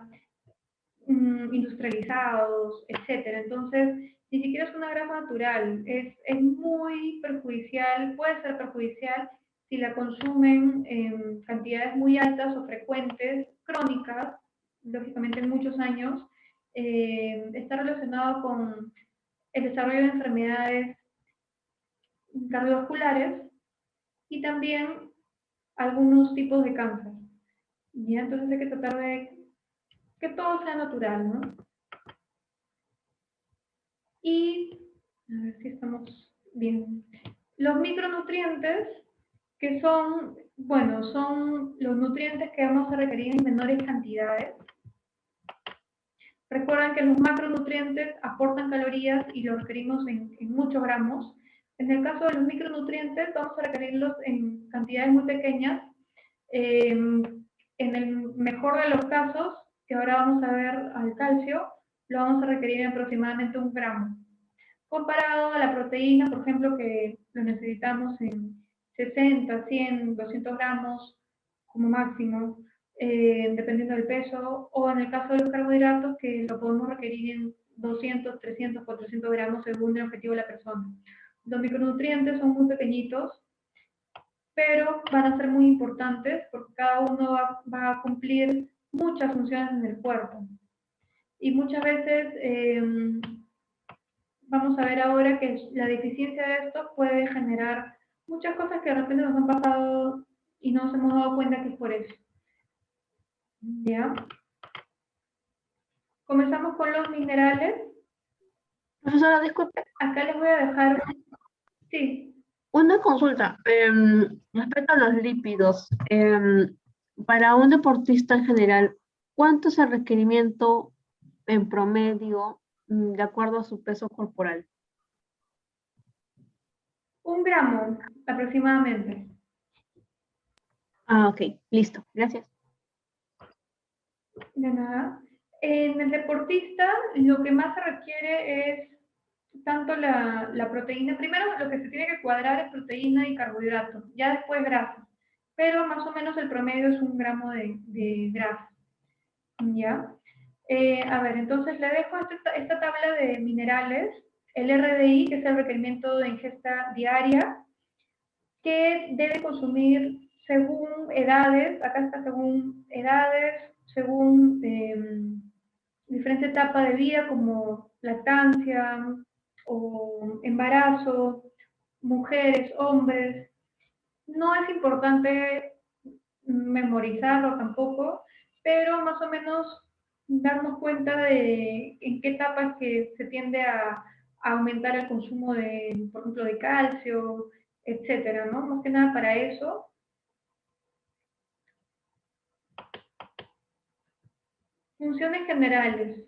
industrializados, etcétera. Entonces, ni siquiera es una grasa natural, es muy perjudicial, puede ser perjudicial si la consumen en cantidades muy altas o frecuentes, crónicas, lógicamente en muchos años. Está relacionado con el desarrollo de enfermedades cardiovasculares y también algunos tipos de cáncer. ¿Ya? Entonces hay que tratar de que todo sea natural, ¿no? Y, a ver si estamos bien. Los micronutrientes, que son, bueno, son los nutrientes que vamos a requerir en menores cantidades. Recuerden que los macronutrientes aportan calorías y los requerimos en muchos gramos. En el caso de los micronutrientes, vamos a requerirlos en cantidades muy pequeñas. En el mejor de los casos, que ahora vamos a ver al calcio, lo vamos a requerir en aproximadamente 1 gramo. Comparado a la proteína, por ejemplo, que lo necesitamos en 60, 100, 200 gramos como máximo, dependiendo del peso, o en el caso de los carbohidratos, que lo podemos requerir en 200, 300, 400 gramos según el objetivo de la persona. Los micronutrientes son muy pequeñitos, pero van a ser muy importantes porque cada uno va a cumplir muchas funciones en el cuerpo. Y muchas veces vamos a ver ahora que la deficiencia de esto puede generar muchas cosas que de repente nos han pasado y no nos hemos dado cuenta que es por eso. ¿Ya? Comenzamos con los minerales. Profesora, disculpe, Acá les voy a dejar... Sí. una consulta respecto a los lípidos. Para un deportista en general, ¿cuánto es el requerimiento en promedio de acuerdo a su peso corporal? 1 gramo aproximadamente. Ah, ok, listo, gracias. De nada. En el deportista lo que más se requiere es tanto la proteína. Primero lo que se tiene que cuadrar es proteína y carbohidratos, ya después grasa. Pero más o menos el promedio es 1 gramo de grasa. ¿Ya? A ver, entonces le dejo esta tabla de minerales, el RDI, que es el requerimiento de ingesta diaria, que debe consumir según edades, acá está según edades, según diferente etapa de vida como lactancia o embarazo, mujeres, hombres. No es importante memorizarlo tampoco, pero más o menos darnos cuenta de en qué etapa es que se tiende a aumentar el consumo de, por ejemplo, de calcio, etcétera, ¿no? Más que nada para eso. Funciones generales.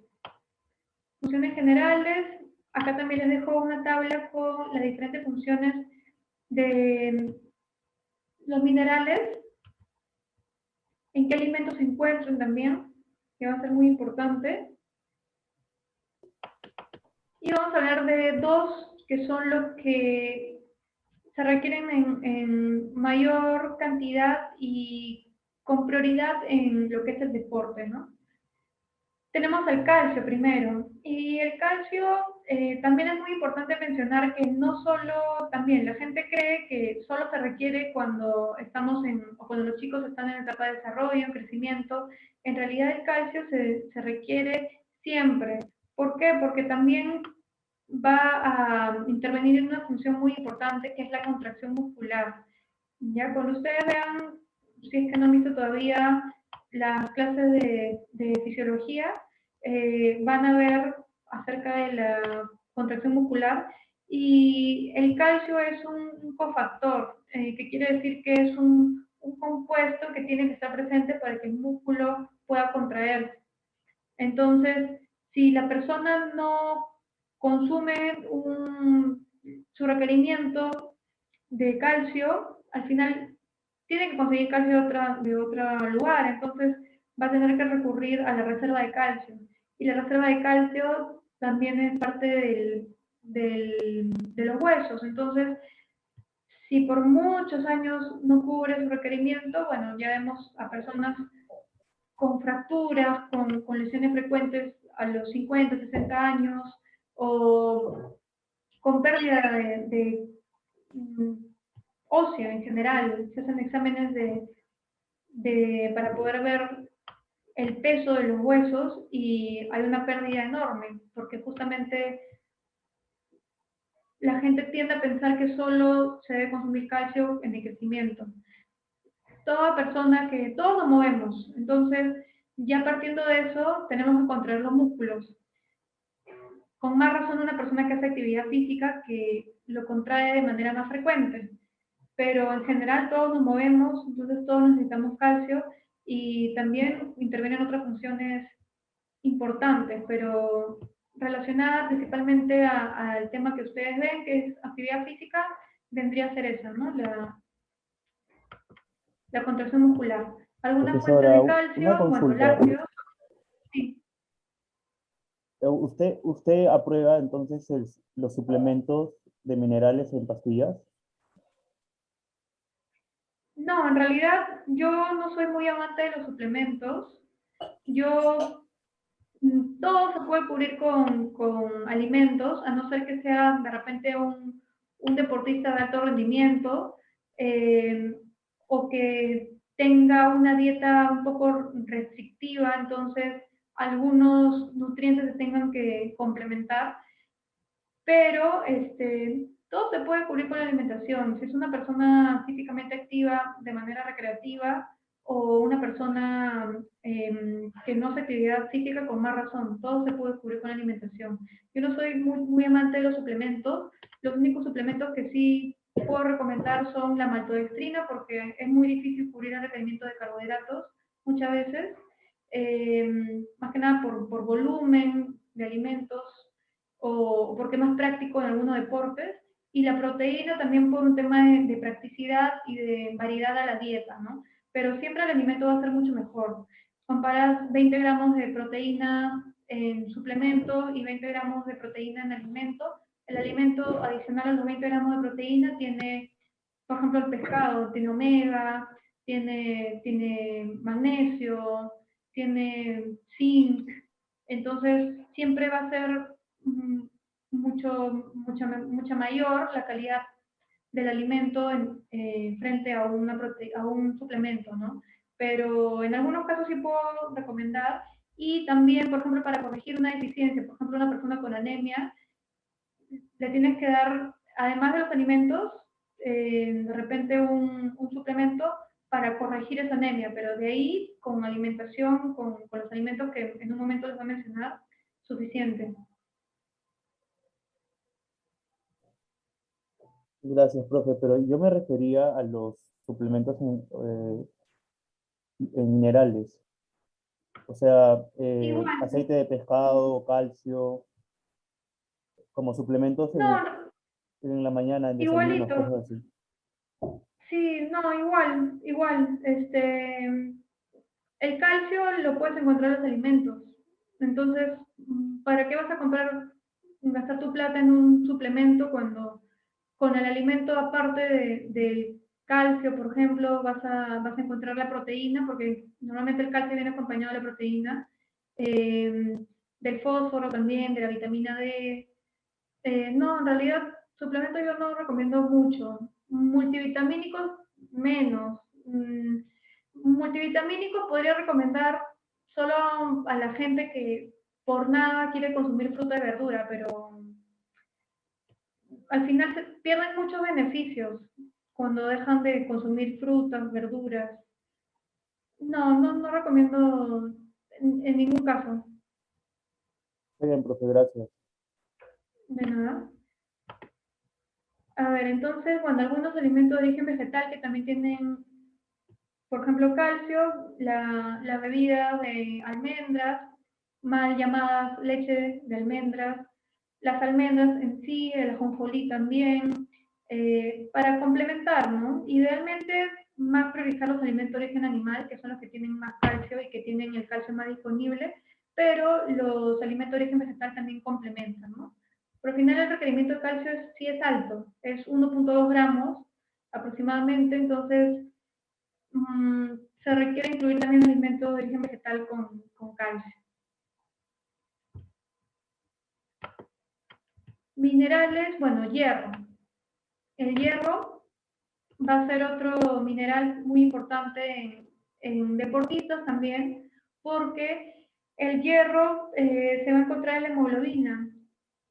Funciones generales, acá también les dejo una tabla con las diferentes funciones de los minerales, en qué alimentos se encuentran también, que va a ser muy importante. Y vamos a hablar de dos que son los que se requieren en mayor cantidad y con prioridad en lo que es el deporte, ¿no? Tenemos el calcio primero, y el calcio también es muy importante mencionar que no solo, también la gente cree que solo se requiere cuando estamos o cuando los chicos están en etapa de desarrollo, en crecimiento. En realidad el calcio se requiere siempre. ¿Por qué? Porque también va a intervenir en una función muy importante que es la contracción muscular. Ya cuando ustedes vean, si es que no han visto todavía las clases de fisiología, van a ver acerca de la contracción muscular, y el calcio es un cofactor, que quiere decir que es un compuesto que tiene que estar presente para que el músculo pueda contraerse. Entonces, si la persona no consume su requerimiento de calcio, al final tiene que conseguir calcio de otro lugar, entonces va a tener que recurrir a la reserva de calcio. Y la reserva de calcio también es parte de los huesos, entonces si por muchos años no cubre su requerimiento, bueno, ya vemos a personas con fracturas, con lesiones frecuentes a los 50, 60 años, o con pérdida ósea en general. Se hacen exámenes para poder ver el peso de los huesos y hay una pérdida enorme, porque justamente la gente tiende a pensar que solo se debe consumir calcio en el crecimiento. Toda persona todos nos movemos, entonces ya partiendo de eso tenemos que contraer los músculos. Con más razón una persona que hace actividad física que lo contrae de manera más frecuente. Pero en general todos nos movemos, entonces todos necesitamos calcio y también intervienen otras funciones importantes, pero relacionadas principalmente al tema que ustedes ven, que es actividad física, vendría a ser esa, ¿no? La contracción muscular. Algunas fuentes Profesora, de una calcio, bueno, consulta. lácteos, sí. ¿Usted aprueba entonces los suplementos de minerales en pastillas? No, en realidad yo no soy muy amante de los suplementos. Todo se puede cubrir con alimentos, a no ser que sea de repente un deportista de alto rendimiento, eh, o que tenga una dieta un poco restrictiva, entonces algunos nutrientes se tengan que complementar, pero todo se puede cubrir con la alimentación. Si es una persona físicamente activa de manera recreativa o una persona que no hace actividad física, con más razón, todo se puede cubrir con la alimentación. Yo no soy muy amante de los suplementos. Los únicos suplementos que sí puedo recomendar son la maltodextrina, porque es muy difícil cubrir el requerimiento de carbohidratos muchas veces, más que nada por volumen de alimentos, o porque es más práctico en algunos deportes, y la proteína también por un tema de practicidad y de variedad a la dieta, ¿no? Pero siempre el alimento va a ser mucho mejor. Comparas 20 gramos de proteína en suplemento y 20 gramos de proteína en alimento. El alimento adicional a los 20 gramos de proteína tiene, por ejemplo, el pescado, tiene omega, tiene magnesio, tiene zinc, entonces siempre va a ser mucha mayor la calidad del alimento frente a un suplemento, ¿no? Pero en algunos casos sí puedo recomendar, y también, por ejemplo, para corregir una deficiencia, por ejemplo, una persona con anemia, le tienes que dar, además de los alimentos, de repente un suplemento para corregir esa anemia, pero de ahí, con alimentación, con los alimentos que en un momento les voy a mencionar, suficiente. Gracias, profe, pero yo me refería a los suplementos en minerales. O sea, Igual, aceite de pescado, calcio, como suplementos no, en la mañana, en desayunos, igualito. cosas así. Sí, no, igual. El calcio lo puedes encontrar en los alimentos. Entonces, ¿para qué vas a gastar tu plata en un suplemento cuando con el alimento, aparte del calcio, por ejemplo, vas a encontrar la proteína, porque normalmente el calcio viene acompañado de la proteína, del fósforo también, de la vitamina D. No, en realidad, suplementos yo no recomiendo mucho. Multivitamínicos, menos. Multivitamínicos podría recomendar solo a la gente que por nada quiere consumir fruta y verdura, pero al final se pierden muchos beneficios cuando dejan de consumir frutas, verduras. No recomiendo en ningún caso. Muy bien, profe, gracias. De nada. A ver, entonces, bueno, algunos alimentos de origen vegetal que también tienen, por ejemplo, calcio, la bebida de almendras, mal llamadas leche de almendras, las almendras en sí, el ajonjolí también, para complementar, ¿no? Idealmente, más priorizar los alimentos de origen animal, que son los que tienen más calcio y que tienen el calcio más disponible, pero los alimentos de origen vegetal también complementan, ¿no? Pero al final el requerimiento de calcio sí es alto, es 1.2 gramos aproximadamente, entonces se requiere incluir también alimentos de origen vegetal con calcio. Minerales, bueno, hierro. El hierro va a ser otro mineral muy importante en deportistas también, porque el hierro se va a encontrar en la hemoglobina,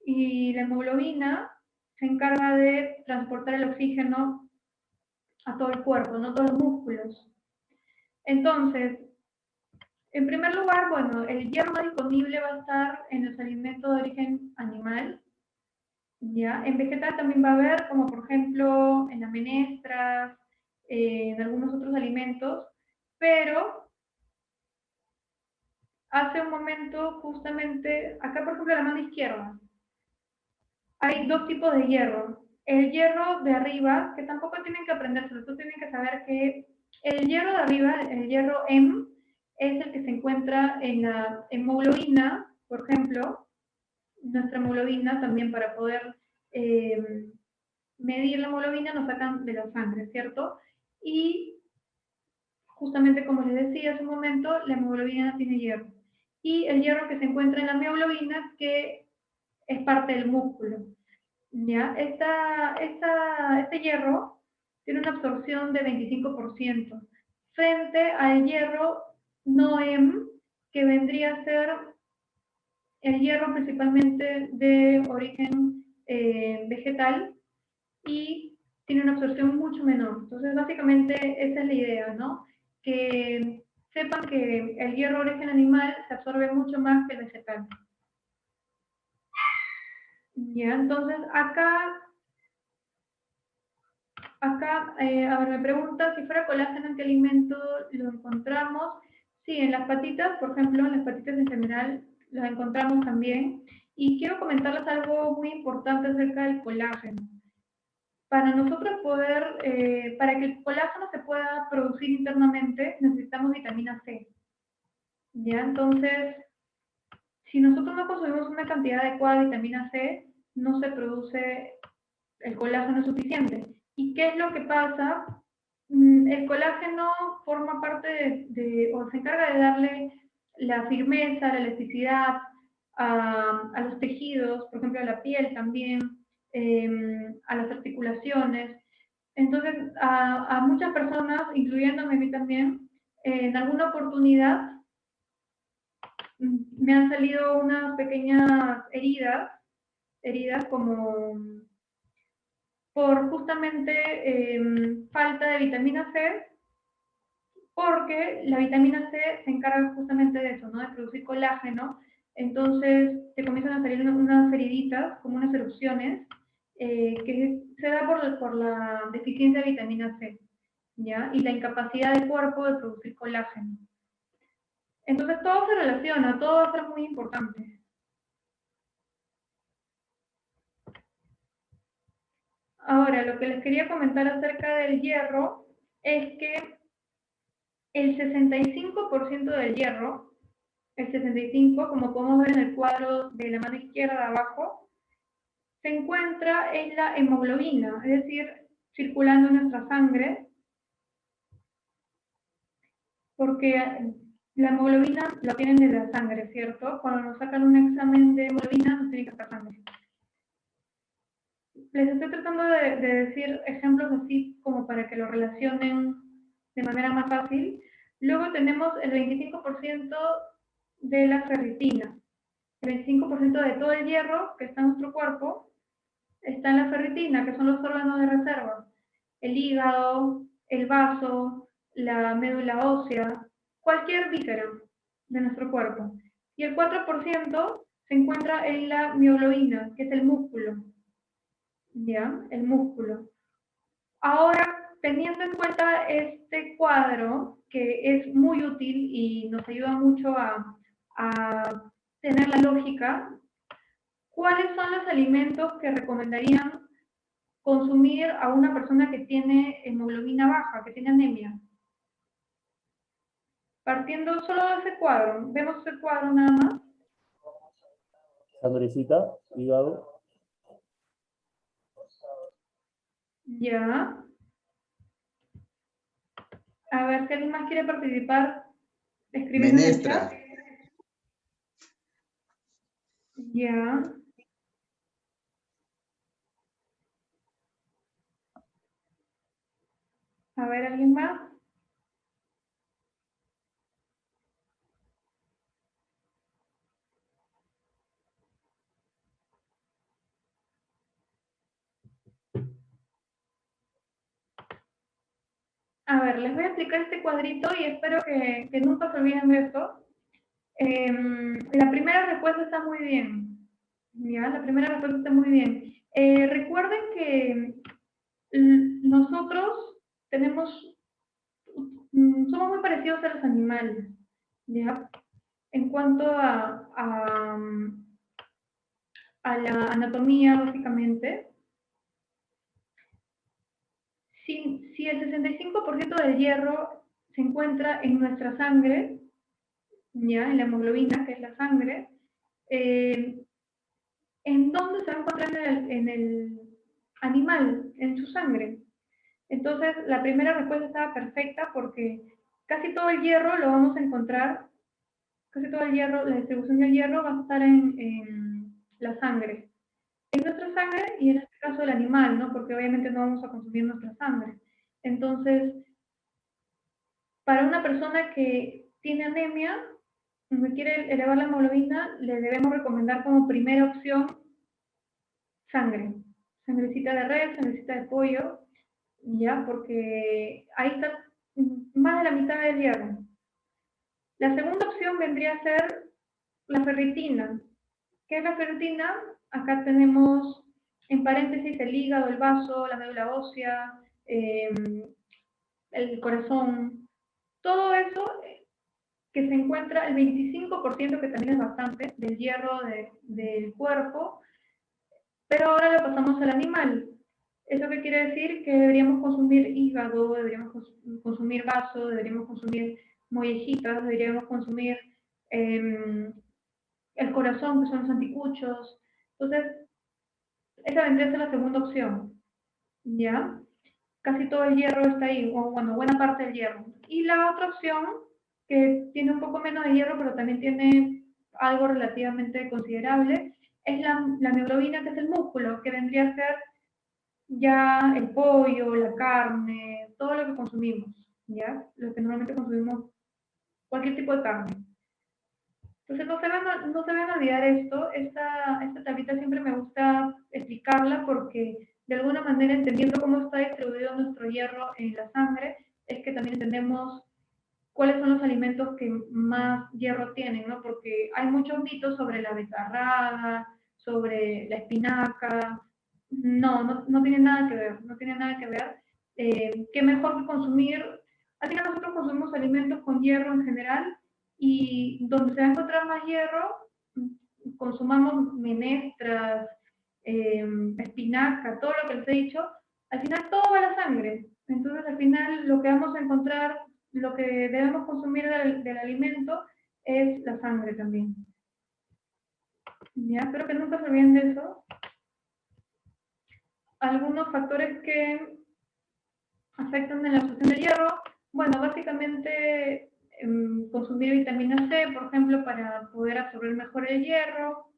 y la hemoglobina se encarga de transportar el oxígeno a todo el cuerpo, no todos los músculos. Entonces, en primer lugar, bueno, el hierro más disponible va a estar en los alimentos de origen animal, ¿ya? En vegetal también va a haber, como por ejemplo en las menestras, en algunos otros alimentos, pero hace un momento justamente, acá por ejemplo a la mano izquierda, hay dos tipos de hierro. El hierro de arriba, que tampoco tienen que aprenderse, ustedes tienen que saber que el hierro de arriba, el hierro M, es el que se encuentra en la hemoglobina, por ejemplo, nuestra hemoglobina también para poder medir la hemoglobina nos sacan de la sangre, ¿cierto? Y justamente como les decía hace un momento, la hemoglobina tiene hierro. Y el hierro que se encuentra en la mioglobina, que es parte del músculo. ¿Ya? Este hierro tiene una absorción de 25%, frente al hierro NOEM, que vendría a ser el hierro principalmente de origen vegetal y tiene una absorción mucho menor. Entonces, básicamente, esa es la idea, ¿no? Que sepan que el hierro de origen animal se absorbe mucho más que el vegetal. Ya, entonces, acá a ver, me pregunta si fuera colágeno, ¿en qué alimento lo encontramos? Sí, en las patitas, por ejemplo, en las patitas en general, las encontramos también. Y quiero comentarles algo muy importante acerca del colágeno. Para nosotros para que el colágeno se pueda producir internamente, necesitamos vitamina C. ¿Ya? Entonces, si nosotros no consumimos una cantidad adecuada de vitamina C, no se produce el colágeno suficiente. ¿Y qué es lo que pasa? El colágeno forma parte o se encarga de darle la firmeza, la elasticidad a los tejidos, por ejemplo a la piel también, a las articulaciones. Entonces, a muchas personas, incluyéndome a mí también, en alguna oportunidad me han salido unas pequeñas heridas como por justamente falta de vitamina C, porque la vitamina C se encarga justamente de eso, ¿no? De producir colágeno. Entonces te comienzan a salir unas heriditas, como unas erupciones, que se da por la deficiencia de vitamina C, ¿ya? Y la incapacidad del cuerpo de producir colágeno. Entonces todo se relaciona, todo va a ser muy importante. Ahora, lo que les quería comentar acerca del hierro es que el 65% del hierro, el 65%, como podemos ver en el cuadro de la mano izquierda de abajo, se encuentra en la hemoglobina, es decir, circulando en nuestra sangre, porque la hemoglobina la tienen de la sangre, ¿cierto? Cuando nos sacan un examen de hemoglobina nos tienen que sacar sangre. Les estoy tratando de decir ejemplos así como para que lo relacionen de manera más fácil. Luego tenemos el 25% de la ferritina. El 25% de todo el hierro que está en nuestro cuerpo está en la ferritina, que son los órganos de reserva. El hígado, el vaso, la médula ósea, cualquier víscera de nuestro cuerpo. Y el 4% se encuentra en la mioglobina, que es el músculo. ¿Ya? El músculo. Ahora, teniendo en cuenta este cuadro, que es muy útil y nos ayuda mucho a tener la lógica, ¿cuáles son los alimentos que recomendarían consumir a una persona que tiene hemoglobina baja, que tiene anemia? Partiendo solo de ese cuadro, vemos ese cuadro nada más. Sangrecita, hígado. Ya. A ver si alguien más quiere participar escribiendo en el chat. Menestra. Ya. A ver, ¿alguien más? A ver, les voy a explicar este cuadrito y espero que nunca se olviden de esto. La primera respuesta está muy bien. ¿Ya? La primera respuesta está muy bien. Recuerden que nosotros somos muy parecidos a los animales, ¿ya? En cuanto a la anatomía, básicamente. Si el 65% del hierro se encuentra en nuestra sangre, ¿ya? En la hemoglobina, que es la sangre, ¿en dónde se va a encontrar en el animal? En su sangre. Entonces, la primera respuesta estaba perfecta porque casi todo el hierro lo vamos a encontrar, casi todo el hierro, la distribución del hierro va a estar en la sangre. En nuestra sangre y en este caso el animal, ¿no? Porque obviamente no vamos a consumir nuestra sangre. Entonces, para una persona que tiene anemia, que quiere elevar la hemoglobina, le debemos recomendar como primera opción sangre. Sangrecita de res, sangrecita de pollo, ya, porque ahí está más de la mitad del hierro. La segunda opción vendría a ser la ferritina. ¿Qué es la ferritina? Acá tenemos en paréntesis el hígado, el vaso, la médula ósea, el corazón, todo eso que se encuentra, el 25%, que también es bastante, del hierro del cuerpo, pero ahora lo pasamos al animal. ¿Eso qué quiere decir? Que deberíamos consumir hígado, deberíamos consumir vaso, deberíamos consumir mollejitas, deberíamos consumir el corazón, que son los anticuchos. Entonces, esa vendría a ser la segunda opción, ¿ya? Casi todo el hierro está ahí, o bueno, buena parte del hierro. Y la otra opción, que tiene un poco menos de hierro, pero también tiene algo relativamente considerable, es la mioglobina, que es el músculo, que vendría a ser ya el pollo, la carne, todo lo que consumimos, ¿ya? Lo que normalmente consumimos, cualquier tipo de carne. Entonces no se van a olvidar esto, esta tablita siempre me gusta explicarla porque de alguna manera entendiendo cómo está distribuido nuestro hierro en la sangre, es que también entendemos cuáles son los alimentos que más hierro tienen, ¿no? Porque hay muchos mitos sobre la betarraga, sobre la espinaca. No tiene nada que ver, no tiene nada que ver. ¿Qué mejor que consumir? Al final nosotros consumimos alimentos con hierro en general y donde se va a encontrar más hierro, consumamos menestras, espinaca, todo lo que les he dicho, al final todo va a la sangre. Entonces, al final, lo que vamos a encontrar, lo que debemos consumir del alimento es la sangre también. Ya, espero que nunca se olviden de eso. Algunos factores que afectan en la absorción del hierro, bueno, básicamente consumir vitamina C, por ejemplo, para poder absorber mejor el hierro.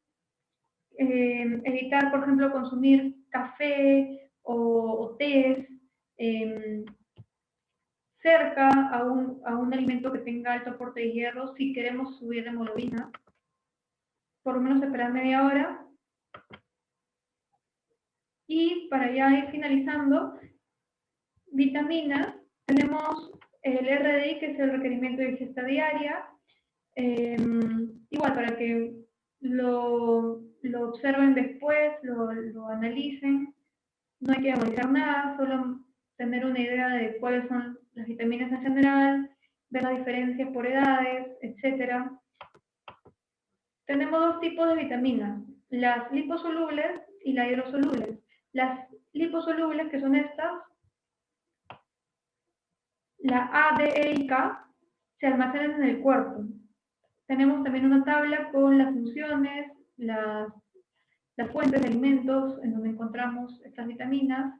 Evitar, por ejemplo, consumir café o tés cerca a un alimento que tenga alto aporte de hierro si queremos subir la hemoglobina. Por lo menos esperar media hora. Y para ya ir finalizando, vitaminas, tenemos el RDI, que es el requerimiento de ingesta diaria. Igual, para que lo observen después, lo analicen. No hay que memorizar nada, solo tener una idea de cuáles son las vitaminas en general, ver las diferencias por edades, etc. Tenemos dos tipos de vitaminas, las liposolubles y las hidrosolubles. Las liposolubles, que son estas, la A, D, E y K, se almacenan en el cuerpo. Tenemos también una tabla con las funciones, las fuentes de alimentos en donde encontramos estas vitaminas.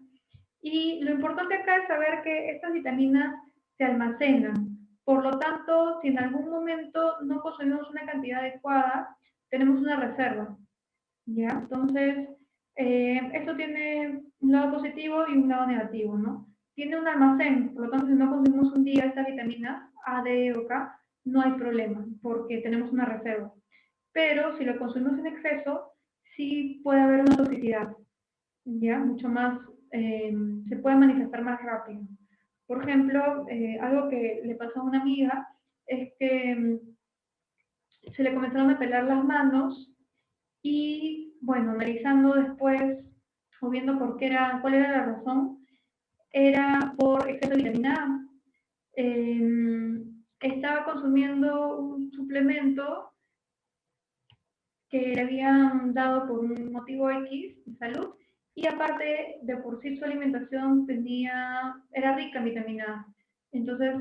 Y lo importante acá es saber que estas vitaminas se almacenan. Por lo tanto, si en algún momento no consumimos una cantidad adecuada, tenemos una reserva. ¿Ya? Entonces, esto tiene un lado positivo y un lado negativo, ¿no? Tiene un almacén, por lo tanto, si no consumimos un día estas vitaminas, A, D, E o K, no hay problema, porque tenemos una reserva. Pero si lo consumimos en exceso, sí puede haber una toxicidad, ¿ya? Mucho más, se puede manifestar más rápido. Por ejemplo, algo que le pasó a una amiga es que se le comenzaron a pelar las manos y, bueno, analizando después o viendo cuál era la razón, era por exceso de vitamina A. Estaba consumiendo un suplemento que le habían dado por un motivo X de salud, y aparte de por sí su alimentación era rica en vitamina A. Entonces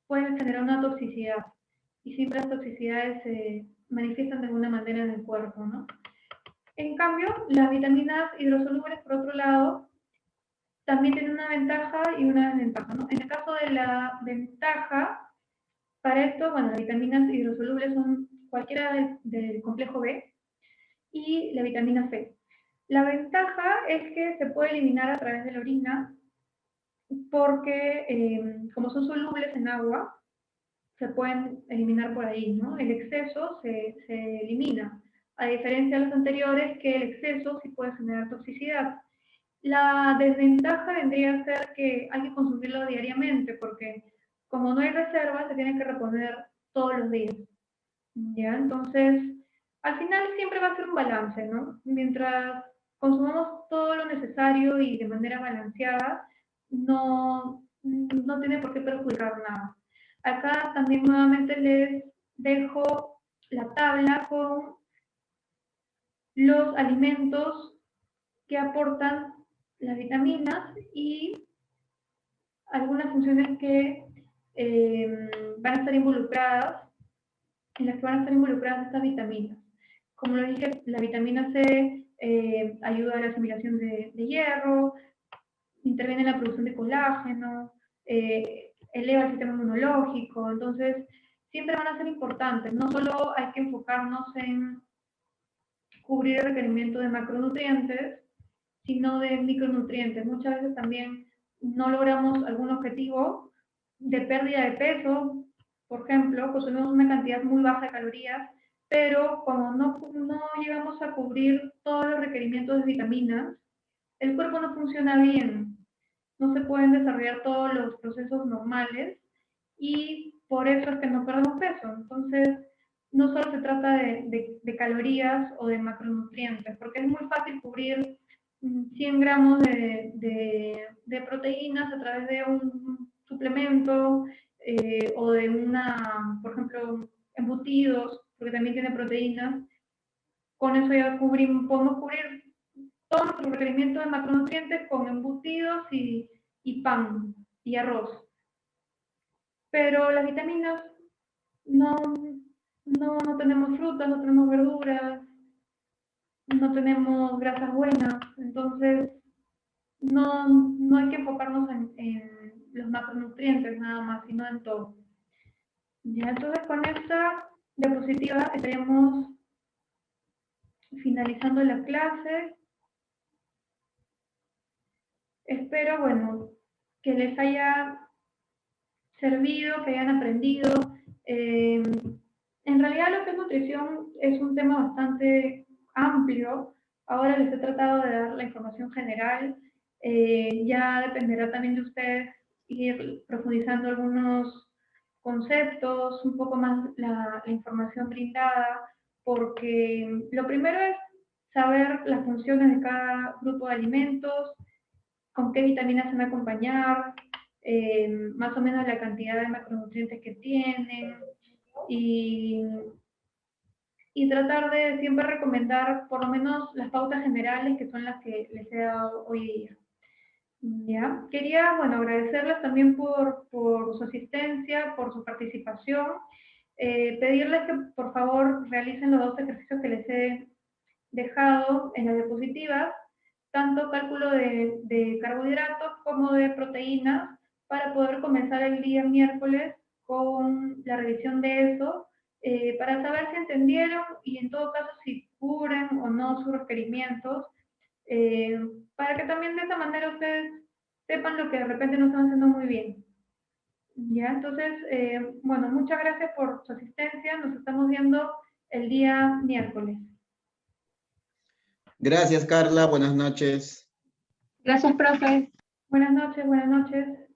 pueden generar una toxicidad, y siempre las toxicidades se manifiestan de alguna manera en el cuerpo, ¿no? En cambio, las vitaminas hidrosolubles, por otro lado, también tienen una ventaja y una desventaja, ¿no? En el caso de la ventaja, para esto, bueno, las vitaminas hidrosolubles son cualquiera del complejo B y la vitamina C. La ventaja es que se puede eliminar a través de la orina porque, como son solubles en agua, se pueden eliminar por ahí, ¿no? El exceso se elimina, a diferencia de los anteriores, que el exceso sí puede generar toxicidad. La desventaja vendría a ser que hay que consumirlo diariamente, porque como no hay reserva, se tiene que reponer todos los días. ¿Ya? Entonces, al final siempre va a ser un balance, ¿no? Mientras consumamos todo lo necesario y de manera balanceada, no tiene por qué perjudicar nada. Acá también nuevamente les dejo la tabla con los alimentos que aportan las vitaminas y algunas funciones que van a estar involucradas, en las que van a estar involucradas estas vitaminas. Como lo dije, la vitamina C ayuda a la asimilación de hierro, interviene en la producción de colágeno, eleva el sistema inmunológico. Entonces siempre van a ser importantes. No solo hay que enfocarnos en cubrir el requerimiento de macronutrientes, sino de micronutrientes. Muchas veces también no logramos algún objetivo de pérdida de peso, por ejemplo, consumimos una cantidad muy baja de calorías, pero como no llegamos a cubrir todos los requerimientos de vitaminas, el cuerpo no funciona bien, no se pueden desarrollar todos los procesos normales y por eso es que no perdemos peso. Entonces, no solo se trata de calorías o de macronutrientes, porque es muy fácil cubrir 100 gramos de proteínas a través de un suplemento o de por ejemplo, embutidos, porque también tiene proteínas. Con eso ya podemos cubrir todo nuestro requerimiento de macronutrientes con embutidos y pan y arroz. Pero las vitaminas no tenemos frutas, no tenemos verduras, no tenemos grasas buenas, entonces no hay que enfocarnos en los macronutrientes nada más, sino en todo. Ya, entonces con esta diapositiva estaríamos finalizando la clase. Espero, bueno, que les haya servido, que hayan aprendido. En realidad lo que es nutrición es un tema bastante amplio. Ahora les he tratado de dar la información general. Ya dependerá también de ustedes ir profundizando algunos conceptos, un poco más la información brindada, porque lo primero es saber las funciones de cada grupo de alimentos, con qué vitaminas se van a acompañar, más o menos la cantidad de macronutrientes que tienen, y tratar de siempre recomendar por lo menos las pautas generales que son las que les he dado hoy día. ¿Ya? Quería, bueno, agradecerles también por su asistencia, por su participación, pedirles que por favor realicen los 2 ejercicios que les he dejado en las diapositivas, tanto cálculo de carbohidratos como de proteínas, para poder comenzar el día miércoles con la revisión de eso, para saber si entendieron y en todo caso si cubren o no sus requerimientos, para que también de esa manera ustedes sepan lo que de repente no están haciendo muy bien. Ya, entonces, bueno, muchas gracias por su asistencia. Nos estamos viendo el día miércoles. Gracias, Carla. Buenas noches. Gracias, profe. Buenas noches, buenas noches.